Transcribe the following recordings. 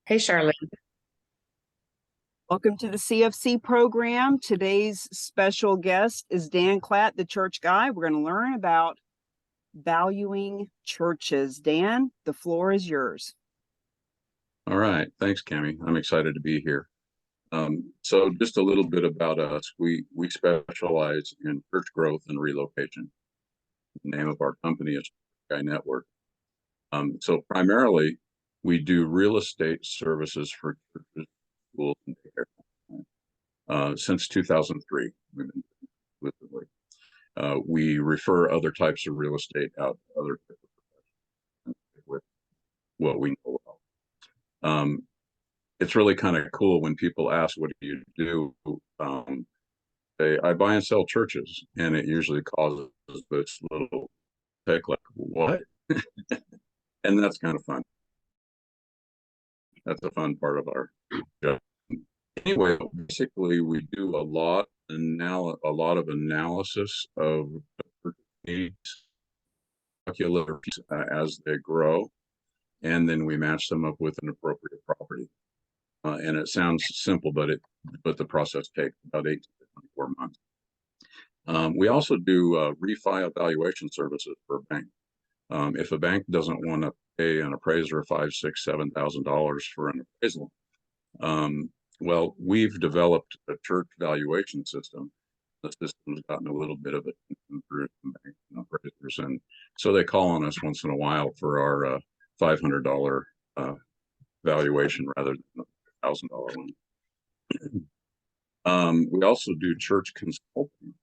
Hey, Charlotte. Welcome to the CFC program. Today's special guest is Dan Klatt, the church guy. We're going to learn about valuing churches. Dan, the floor is yours. All right. Thanks, Cami. I'm excited to be here. So just a little bit about us. We specialize in church growth and relocation. The name of our company is Guy Network. So primarily, we do real estate services for churches, schools, and daycare. Since 2003, we've been exclusively. We refer other types of real estate out to other types of professionals with what we know well. It's really kind of cool when people ask, what do you do? Say, I buy and sell churches, and it usually causes this little tick like, what? And that's kind of fun. That's a fun part of our job. Anyway, basically, we do a lot of analysis of needs, as they grow, and then we match them up with an appropriate property. And it sounds simple, but the process takes about 8 to 24 months. We also do refi evaluation services for a bank. If a bank doesn't want to pay an appraiser $5,000, $6,000, $7,000 for an appraisal, well, we've developed a church valuation system. The system's gotten a little bit of attention through some banks and appraisers, and so they call on us once in a while for our $500 valuation rather than $1,000 one. We also do church consulting.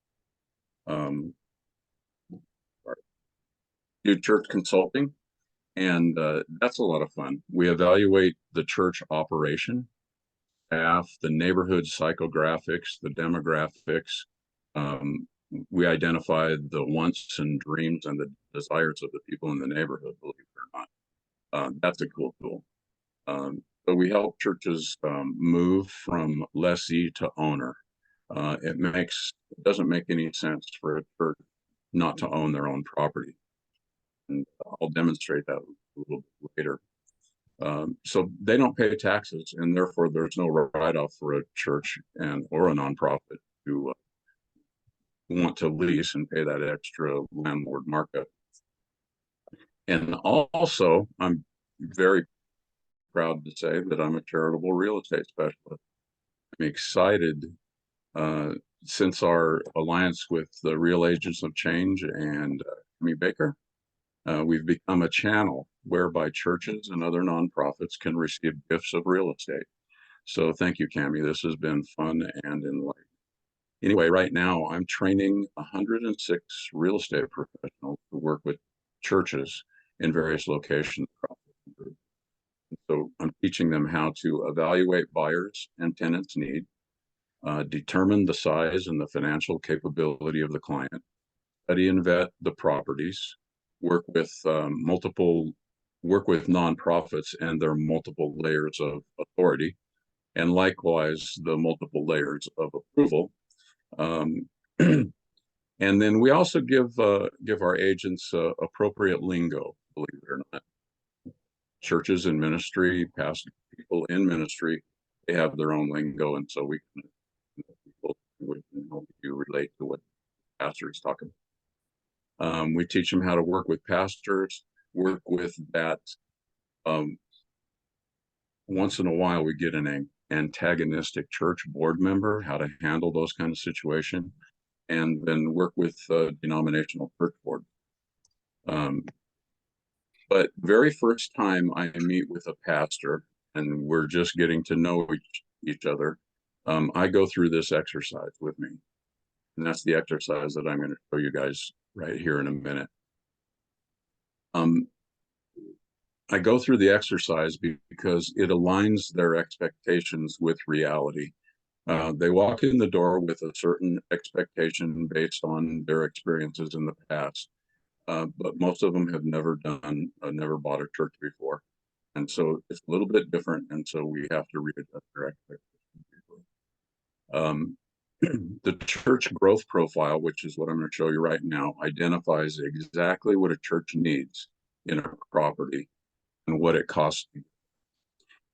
And that's a lot of fun. We evaluate the church operation, staff, the neighborhood psychographics, the demographics. We identify the wants and dreams and the desires of the people in the neighborhood, believe it or not. That's a cool tool. So we help churches move from lessee to owner. It doesn't make any sense for a church not to own their own property. And I'll demonstrate that a little bit later. So they don't pay taxes, and therefore there's no write-off for a church or a nonprofit to want to lease and pay that extra landlord markup. And also, I'm very proud to say that I'm a charitable real estate specialist. I'm excited since our alliance with the Real Agents of Change and Amy Baker, we've become a channel whereby churches and other nonprofits can receive gifts of real estate. So thank you, Cami. This has been fun and enlightening. Anyway, right now I'm training 106 real estate professionals to work with churches in various locations across the country. So I'm teaching them how to evaluate buyers and tenants' need, determine the size and the financial capability of the client, study and vet the properties, work with nonprofits and their multiple layers of authority, and likewise the multiple layers of approval. And then we also give our agents appropriate lingo, believe it or not. Churches in ministry, past people in ministry, they have their own lingo, and so we can help you relate to what pastors talk about. We teach them how to work with pastors, work with that. Once in a while, we get an antagonistic church board member, how to handle those kind of situations, and then work with denominational church board. But very first time I meet with a pastor and we're just getting to know each other, I go through this exercise with me. And that's the exercise that I'm going to show you guys right here in a minute. I go through the exercise because it aligns their expectations with reality. They walk in the door with a certain expectation based on their experiences in the past. But most of them have never bought a church before. And so it's a little bit different. And so we have to readjust their expectations. The church growth profile, which is what I'm going to show you right now, identifies exactly what a church needs in a property and what it costs.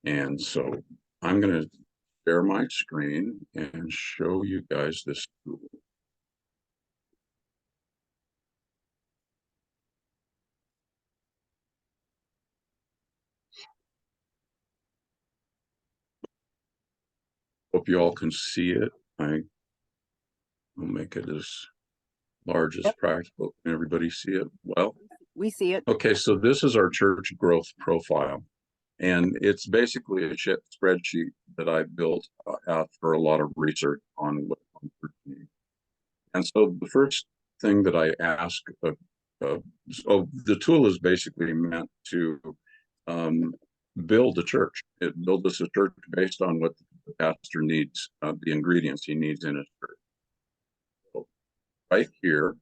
And so I'm going to share my screen and show you guys this tool. Hope you all can see it. I will make it as large as Yep. practical. Can everybody see it well? We see it. Okay, so this is our church growth profile. And it's basically a spreadsheet that I built after a lot of research on what church needs. And so the first thing that I ask, so the tool is basically meant to build a church. It builds us a church based on what the pastor needs, the ingredients he needs in his church. So right here,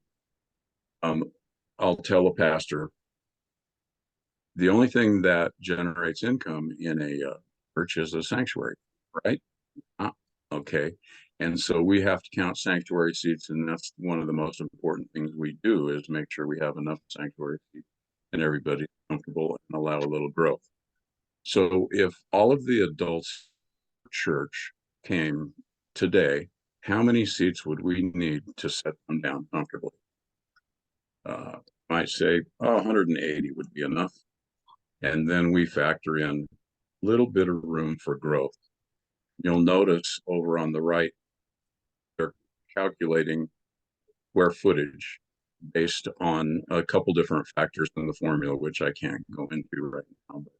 I'll tell a pastor, the only thing that generates income in a church is a sanctuary, right? Okay. And so we have to count sanctuary seats, and that's one of the most important things we do is make sure we have enough sanctuary seats and everybody's comfortable and allow a little growth. So if all of the adults at church came today, how many seats would we need to set them down comfortably? Might say 180 would be enough. And then we factor in a little bit of room for growth. You'll notice over on the right, they're calculating square footage based on a couple different factors in the formula, which I can't go into right now. But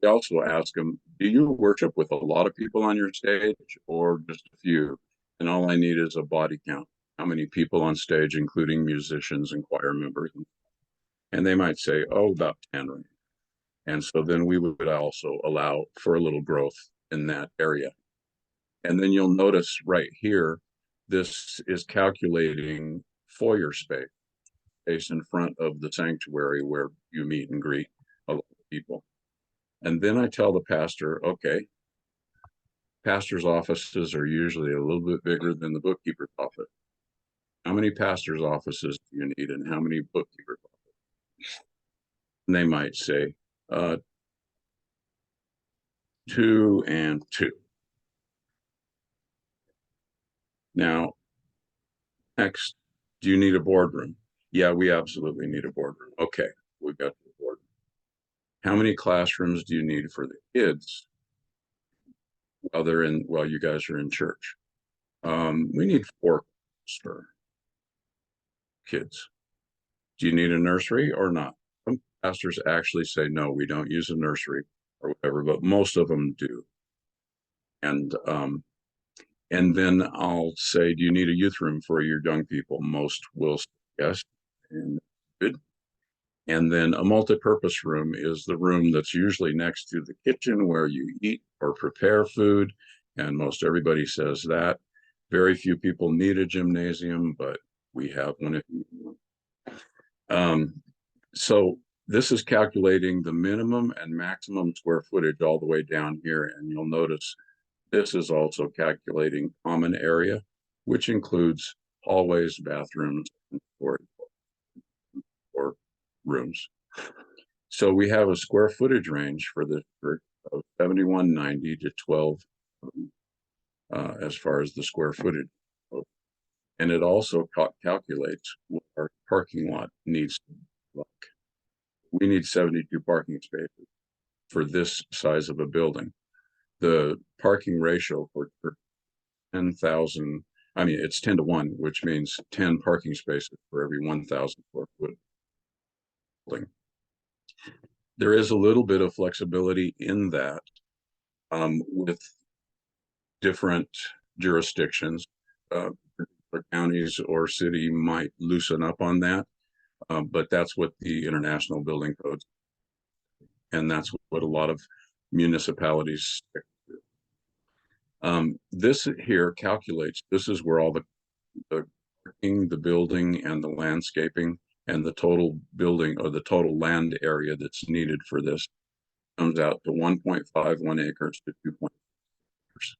we also ask them, do you worship with a lot of people on your stage or just a few? And all I need is a body count. How many people on stage, including musicians and choir members? And they might say, oh, about 10 right. And so then we would also allow for a little growth in that area. And then you'll notice right here, this is calculating foyer space in front of the sanctuary where you meet and greet a lot of people. And then I tell the pastor, okay, pastors' offices are usually a little bit bigger than the bookkeeper's office. How many pastors' offices do you need and how many bookkeepers' offices? And they might say, 2 and 2. Now, next, do you need a boardroom? Yeah, we absolutely need a boardroom. Okay, we've got the boardroom. How many classrooms do you need for the kids while you guys are in church? We need 4 for kids. Do you need a nursery or not? Some pastors actually say, no, we don't use a nursery or whatever, but most of them do. And then I'll say, do you need a youth room for your young people? Most will say yes, and good. And then a multi-purpose room is the room that's usually next to the kitchen where you eat or prepare food. And most everybody says that. Very few people need a gymnasium, but we have one if you want. So this is calculating the minimum and maximum square footage all the way down here. And you'll notice this is also calculating common area, which includes hallways, bathrooms, and or rooms. So we have a square footage range for this church of 7190 to 12 as far as the square footage. And it also calculates what our parking lot needs to look like. We need 72 parking spaces for this size of a building. The parking ratio for 10,000, I mean, it's 10 to 1, which means 10 parking spaces for every 1,000 square foot building. There is a little bit of flexibility in that with different jurisdictions. Counties or city might loosen up on that, but that's what the International Building Codes, and that's what a lot of municipalities stick to. This here calculates, this is where all the building and the landscaping and the total building or the total land area that's needed for this comes out to 1.51 acres to 2.6 acres.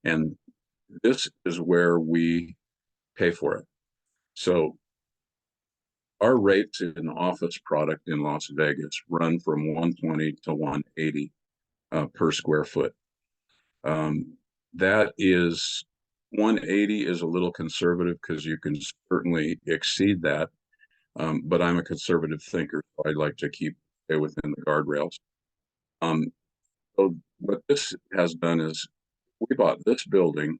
And this is where we pay for it. So our rates in office product in Las Vegas run from 120 to 180 per square foot. That is 180 is a little conservative because you can certainly exceed that. But I'm a conservative thinker, so I'd like to stay within the guardrails. So what this has done is we bought this building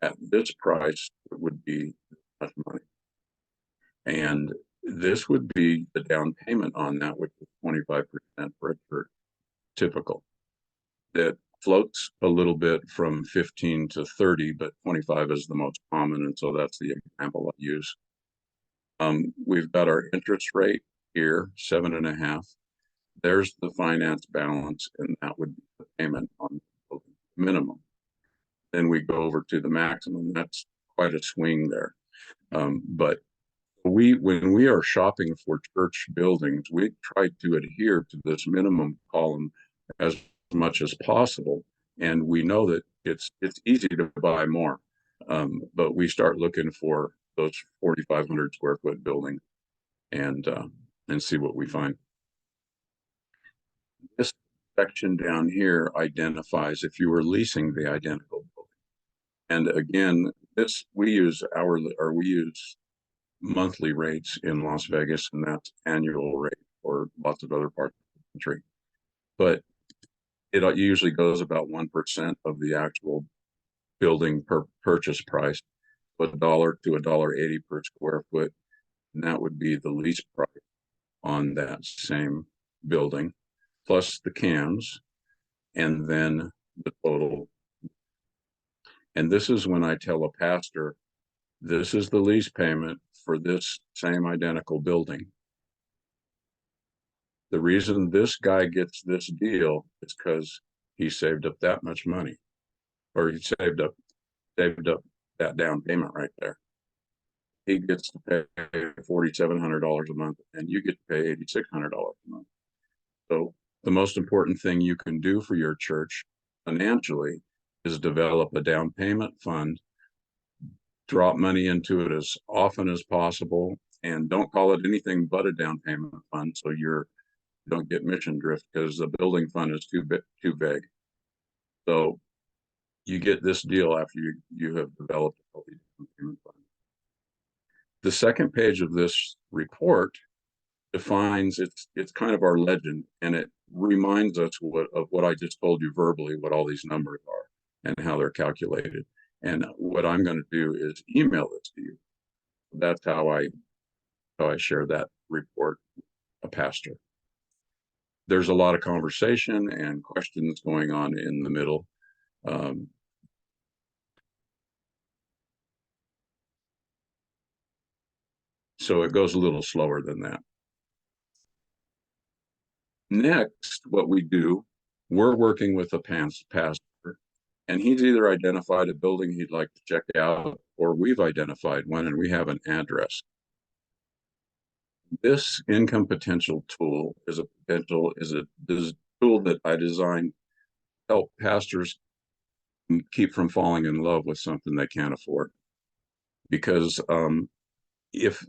at this price, it would be much money. And this would be the down payment on that, which is 25% for a church, typical. That floats a little bit from 15 to 30, but 25 is the most common. And so that's the example I use. We've got our interest rate here, 7.5. There's the finance balance, and that would be the payment on the minimum. Then we go over to the maximum. That's quite a swing there. But when we are shopping for church buildings, we try to adhere to this minimum column as much as possible. And we know that it's easy to buy more, but we start looking for those 4,500 square foot buildings and see what we find. This section down here identifies if you were leasing the identical building. And again, we use monthly rates in Las Vegas, and that's annual rate for lots of other parts of the country. But it usually goes about 1% of the actual building per purchase price, $1 to $1.80 per square foot, and that would be the lease price on that same building, plus the CAMs, and then the total. And this is when I tell a pastor, this is the lease payment for this same identical building. The reason this guy gets this deal is because he saved up that much money, or he saved up that down payment right there. He gets to pay $4,700 a month, and you get to pay $8,600 a month. So the most important thing you can do for your church financially is develop a down payment fund, drop money into it as often as possible, and don't call it anything but a down payment fund so you don't get mission drift, because the building fund is too vague. So you get this deal after you have developed a healthy down payment fund. The second page of this report defines it's kind of our legend, and it reminds us of what I just told you verbally, what all these numbers are and how they're calculated. And what I'm going to do is email this to you. That's how I share that report with a pastor. There's a lot of conversation and questions going on in the middle. So it goes a little slower than that. Next, what we do, we're working with a pastor, and he's either identified a building he'd like to check out, or we've identified one and we have an address. This income potential tool is a tool that I designed to help pastors keep from falling in love with something they can't afford. Because if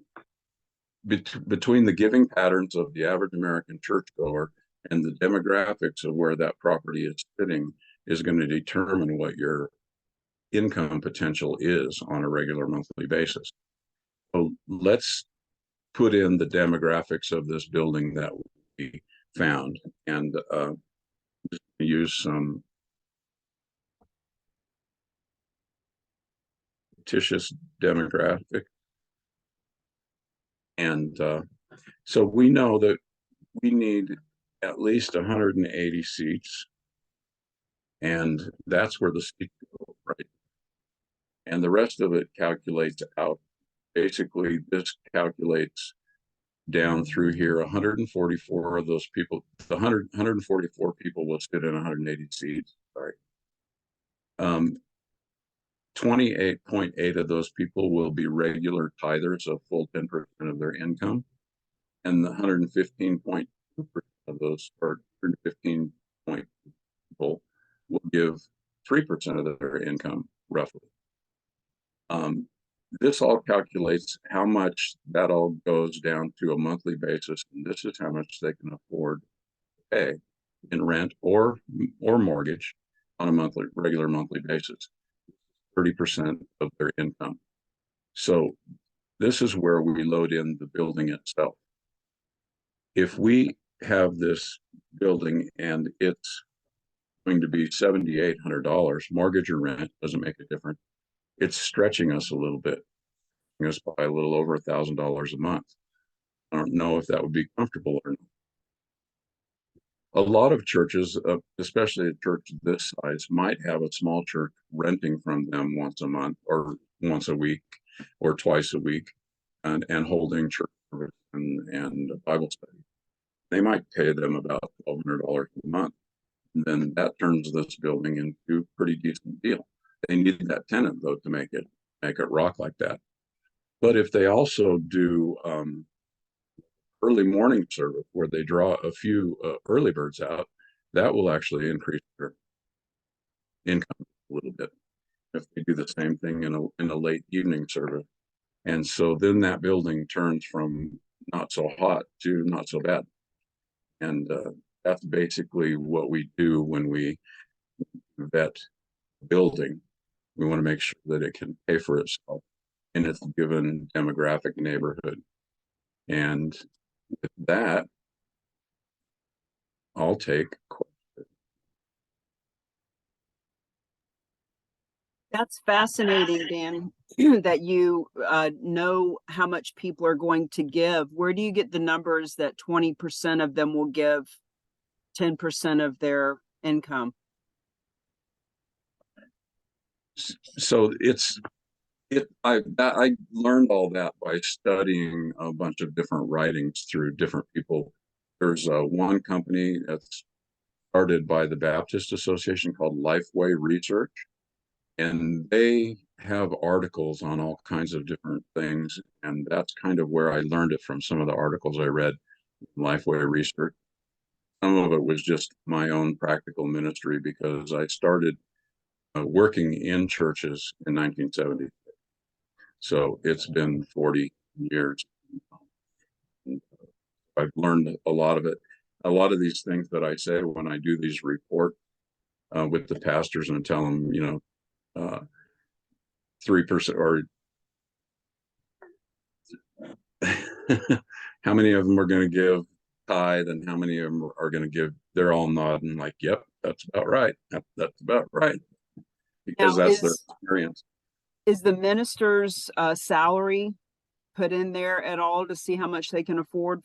between the giving patterns of the average American churchgoer and the demographics of where that property is sitting is going to determine what your income potential is on a regular monthly basis. So let's put in the demographics of this building that we found, and just use some fictitious demographic. And so we know that we need at least 180 seats, and that's where the seats go, right? And the rest of it calculates out. Basically, this calculates down through here. 144 of those people, 144 people will sit in 180 seats. Sorry. 28.8 of those people will be regular tithers of full 10% of their income, and the 115.2% of those, or 115 point people, will give 3% of their income, roughly. This all calculates how much that all goes down to a monthly basis, and this is how much they can afford to pay. in rent or mortgage on a regular monthly basis, 30% of their income. So this is where we load in the building itself. If we have this building and it's going to be $7,800, mortgage or rent, doesn't make a difference. It's stretching us a little bit, us by a little over $1,000 a month. I don't know if that would be comfortable or not. A lot of churches, especially a church this size, might have a small church renting from them once a month or once a week or twice a week and holding church service and Bible study. They might pay them about $1,200 a month. And then that turns this building into a pretty decent deal. They need that tenant though to make it rock like that. But if they also do early morning service where they draw a few early birds out, that will actually increase their income a little bit if they do the same thing in a late evening service. And so then that building turns from not so hot to not so bad. And that's basically what we do when we vet building. We want to make sure that it can pay for itself in its given demographic neighborhood. And with that, I'll take questions. That's fascinating, Dan, that you know how much people are going to give. Where do you get the numbers that 20% of them will give 10% of their income? So I learned all that by studying a bunch of different writings through different people. There's one company that's started by the Baptist Association called Lifeway Research, and they have articles on all kinds of different things, and that's kind of where I learned it from. Some of the articles I read in Lifeway Research. Some of it was just my own practical ministry because I started working in churches in 1970. So it's been 40 years. I've learned a lot of it. A lot of these things that I say when I do these reports with the pastors and tell them, 3% or how many of them are going to give tithe and how many of them are going to give, they're all nodding like, yep, that's about right. That's about right. Because Now, that's their experience. Is the minister's salary put in there at all to see how much they can afford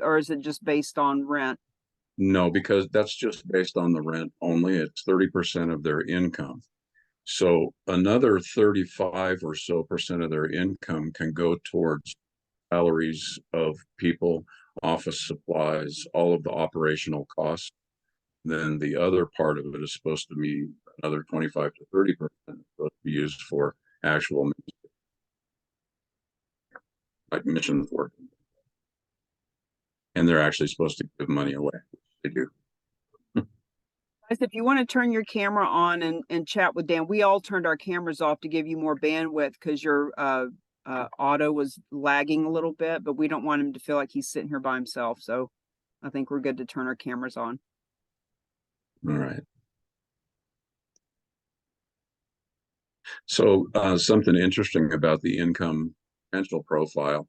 or is it just based on rent? No, because that's just based on the rent only. It's 30% of their income. So another 35 or so percent of their income can go towards salaries of people, office supplies, all of the operational costs. Then the other part of it is supposed to be another 25 to 30% supposed to be used for actual like mission work. And they're actually supposed to give money away. They do. Guys, if you want to turn your camera on and chat with Dan, we all turned our cameras off to give you more bandwidth because your auto was lagging a little bit, but we don't want him to feel like he's sitting here by himself. So I think we're good to turn our cameras on. All right. So something interesting about the income potential profile,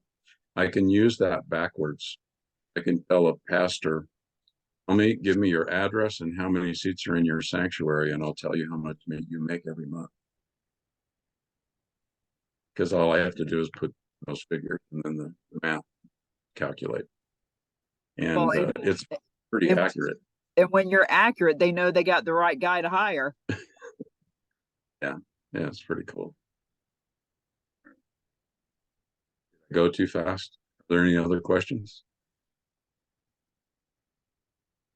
I can use that backwards. I can tell a pastor, give me your address and how many seats are in your sanctuary, and I'll tell you how much you make every month. Because all I have to do is put those figures and then the math calculate. And it's pretty accurate. And when you're accurate, they know they got the right guy to hire. Yeah, it's pretty cool. Go too fast. Are there any other questions?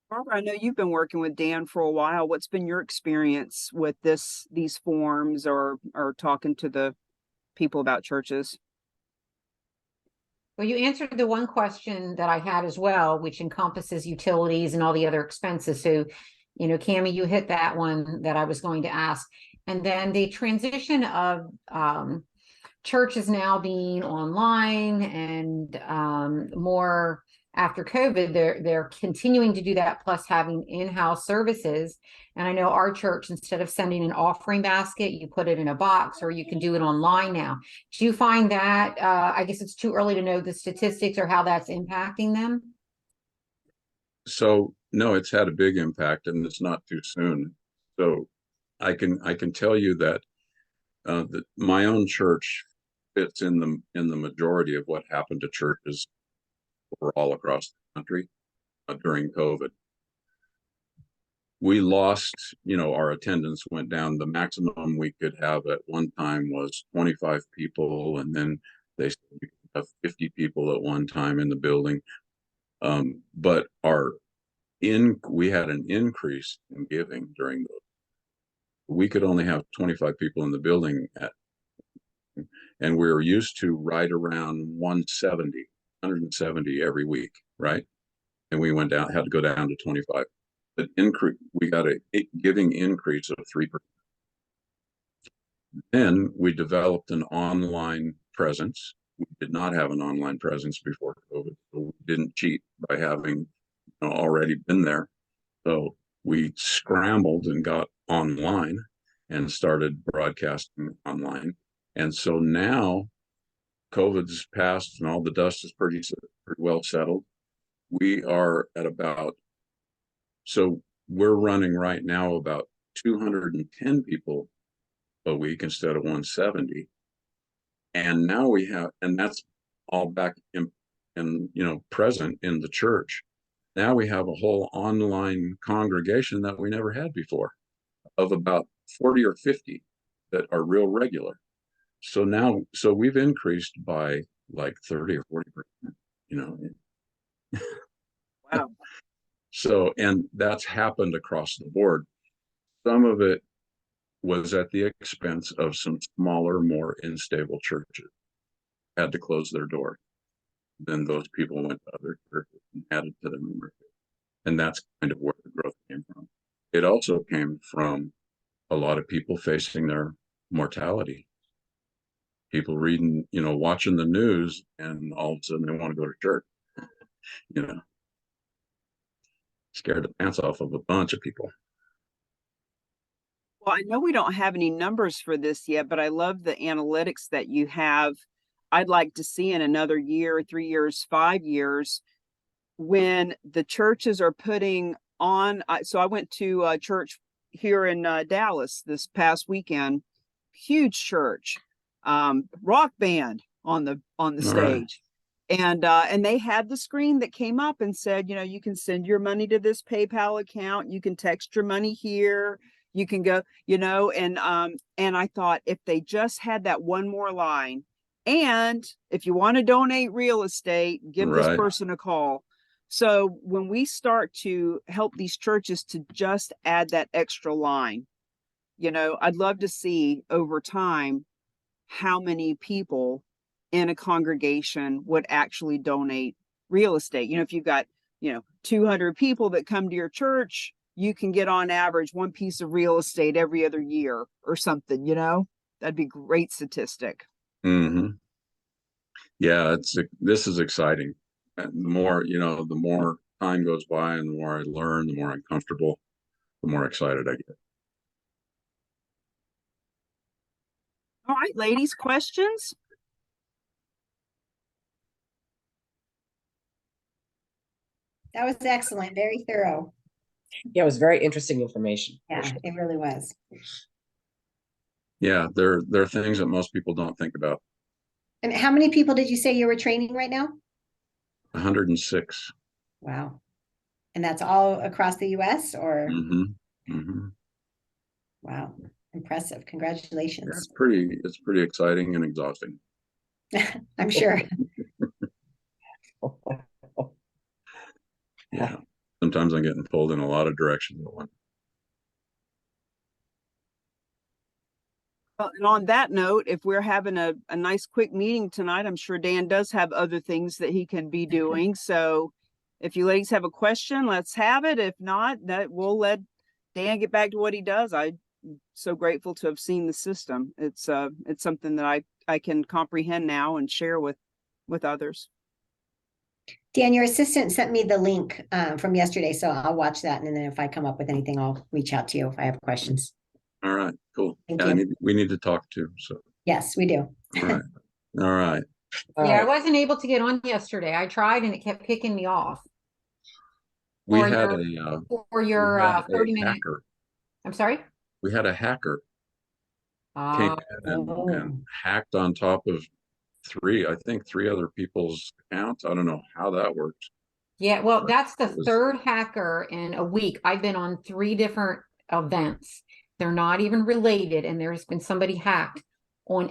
Barbara, I know you've been working with Dan for a while. What's been your experience with these forms or talking to the people about churches? Well, you answered the one question that I had as well, which encompasses utilities and all the other expenses. So, Cammie, you hit that one that I was going to ask. And then the transition of churches now being online and more after COVID, they're continuing to do that, plus having in-house services. And I know our church, instead of sending an offering basket, you put it in a box, or you can do it online now. Do you find that, I guess it's too early to know the statistics or how that's impacting them? So no, it's had a big impact, and it's not too soon. So I can tell you that my own church fits in the majority of what happened to churches all across the country during COVID. We lost, our attendance went down. The maximum we could have at one time was 25 people, and then they said we could have 50 people at one time in the building. But we had an increase in giving during those. We could only have 25 people in the building and we were used to right around 170 every week, right? And we had to go down to 25. But we got a giving increase of 3%. Then we developed an online presence. We did not have an online presence before COVID, so we didn't cheat by having already been there. So we scrambled and got online and started broadcasting online. And so now COVID's passed and all the dust is pretty well settled. We are at so we're running right now about 210 people a week instead of 170. And now and that's all back in present in the church. Now we have a whole online congregation that we never had before, of about 40 or 50 that are real regular. So we've increased by like 30 or 40%, Wow. So, and that's happened across the board. Some of it was at the expense of some smaller, more unstable churches had to close their doors. Then those people went to other churches and added to their membership. And that's kind of where the growth came from. It also came from a lot of people facing their mortality. People reading, watching the news, and all of a sudden they want to go to church. Scared the pants off of a bunch of people. Well, I know we don't have any numbers for this yet, but I love the analytics that you have. I'd like to see in another year, 3 years, 5 years, when the churches are putting on. So I went to a church here in Dallas this past weekend, huge church, rock band on the stage. Right. And they had the screen that came up and said, you can send your money to this PayPal account, you can text your money here, you can go, and I thought, if they just had that one more line, and if you want to donate real estate, give this person a call. So when we start to help these churches to just add that extra line, I'd love to see over time how many people in a congregation would actually donate real estate. If you've got, 200 people that come to your church, you can get on average one piece of real estate every other year or something, that'd be a great statistic. Mm-hmm. Yeah, this is exciting. And the more time goes by and the more I learn, the more I'm comfortable, the more excited I get. All right, ladies, questions? That was excellent. Very thorough. Yeah, it was very interesting information. Yeah, Sure. it really was. Yeah, there are things that most people don't think about. And how many people did you say you were training right now? 106. Wow. And that's all across the US, or? Mm-hmm. Mm-hmm. Wow. Impressive. Congratulations. Yeah, it's pretty exciting and exhausting. I'm sure. Yeah. Sometimes I'm getting pulled in a lot of directions at once. Well, and on that note, if we're having a nice quick meeting tonight, I'm sure Dan does have other things that he can be doing. So if you ladies have a question, let's have it. If not, we'll let Dan get back to what he does. I'm so grateful to have seen the system. It's something that I can comprehend now and share with others. Dan, your assistant sent me the link from yesterday, so I'll watch that. And then if I come up with anything, I'll reach out to you if I have questions. All right, cool. Thank Yeah, you. we need to talk too. So, Yes, we do. all right. All right. All Yeah, I right. wasn't able to get on yesterday. I tried and it kept kicking me off. We Or had your- a, For your we had a 30-minute, hacker. I'm sorry? We had a hacker came in and Oh. hacked on top of I think three other people's accounts. I don't know how that worked. Yeah, well, that's the It was- third hacker in a week. I've been on 3 different events. They're not even related, and there's been somebody hacked on